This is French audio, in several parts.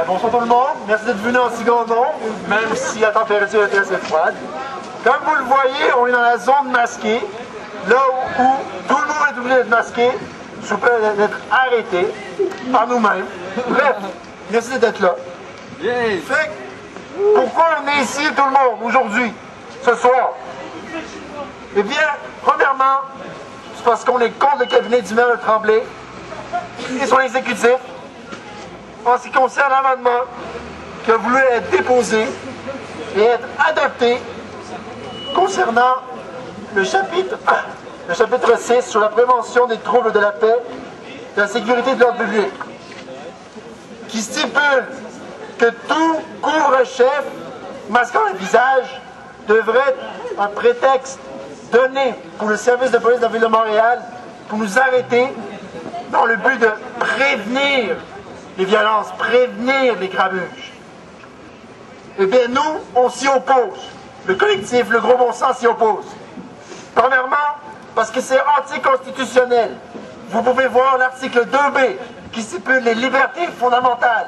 Bonsoir tout le monde, merci d'être venu en si grand nombre, même si la température est assez froide. Comme vous le voyez, on est dans la zone masquée, là où tout le monde est obligé d'être masqué, sous peine d'être arrêté par nous-mêmes. Bref, merci d'être là. Fait que, pourquoi on est ici tout le monde aujourd'hui, ce soir? Eh bien, premièrement, c'est parce qu'on est contre le cabinet du maire de Tremblay et son exécutif en ce qui concerne l'amendement qui a voulu être déposé et être adopté concernant le chapitre 6 sur la prévention des troubles de la paix, de la sécurité et de l'ordre public, qui stipule que tout couvre-chef masquant le visage devrait être un prétexte donné pour le service de police de la Ville de Montréal pour nous arrêter dans le but de prévenir les violences, prévenir les grabuges. Eh bien, nous, on s'y oppose. Le collectif, le gros bon sens s'y oppose. Premièrement, parce que c'est anticonstitutionnel. Vous pouvez voir l'article 2B qui stipule les libertés fondamentales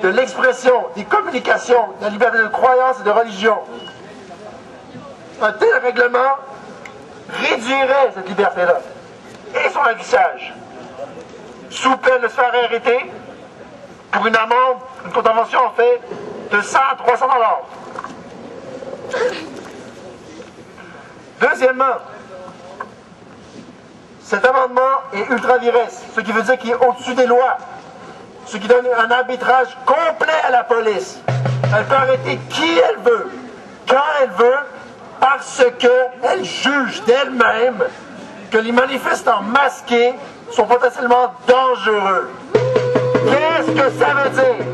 de l'expression, des communications, de la liberté de croyance et de religion. Un tel règlement réduirait cette liberté-là et son affichage, sous peine de se faire arrêter pour une amende, une contravention en fait, de 100 à 300 $. Deuxièmement, cet amendement est ultra vires, ce qui veut dire qu'il est au-dessus des lois, ce qui donne un arbitrage complet à la police. Elle peut arrêter qui elle veut, quand elle veut, parce qu'elle juge d'elle-même que les manifestants masqués sont potentiellement dangereux. Qu'est-ce que ça veut dire?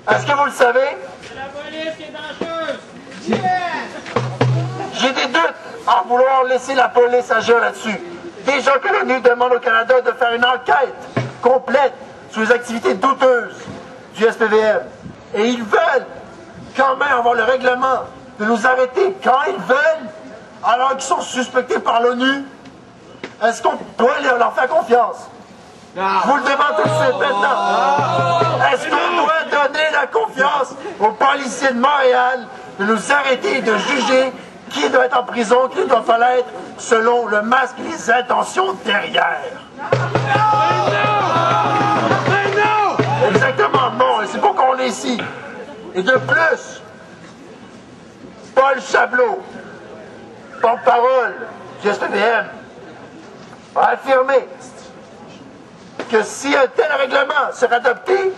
Est-ce que vous le savez? C'est la police qui est dangereuse! J'ai des doutes en vouloir laisser la police agir là-dessus. Déjà que l'ONU demande au Canada de faire une enquête complète sur les activités douteuses du SPVM. Et ils veulent quand même avoir le règlement de nous arrêter quand ils veulent, alors qu'ils sont suspectés par l'ONU. Est-ce qu'on doit leur faire confiance? Je vous le demande tout de suite maintenant. Est-ce qu'on doit donner la confiance aux policiers de Montréal de nous arrêter et de juger qui doit être en prison, qui doit pas l'être, selon le masque et les intentions derrière? Exactement, non, et c'est pourquoi on est ici. Et de plus, Paul Chablot, porte-parole du SPVM, a affirmé que si un tel règlement serait adopté,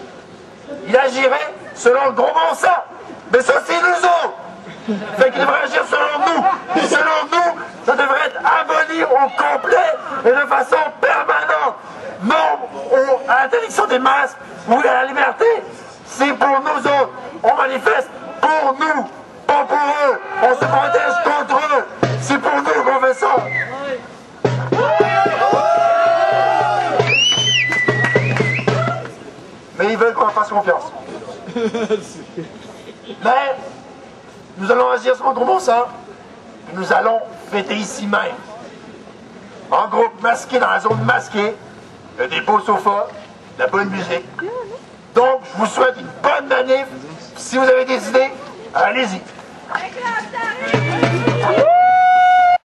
il agirait selon le gros bon sens. Mais ça, c'est nous autres. Fait qu'il devrait agir selon nous. Et selon nous, ça devrait être aboli au complet et de façon permanente. Non à l'interdiction des masques ou à la liberté. C'est pour nous autres. On manifeste pour nous, pas pour eux. On se protège contre eux. C'est pour nous qu'on fait ça. Mais ils veulent qu'on leur fasse confiance. Mais nous allons agir sur notre bon sens. Et nous allons fêter ici même. En groupe masqué dans la zone masquée, des beaux sofas, de la bonne musique. Donc, je vous souhaite une bonne manif. Si vous avez des idées, allez-y.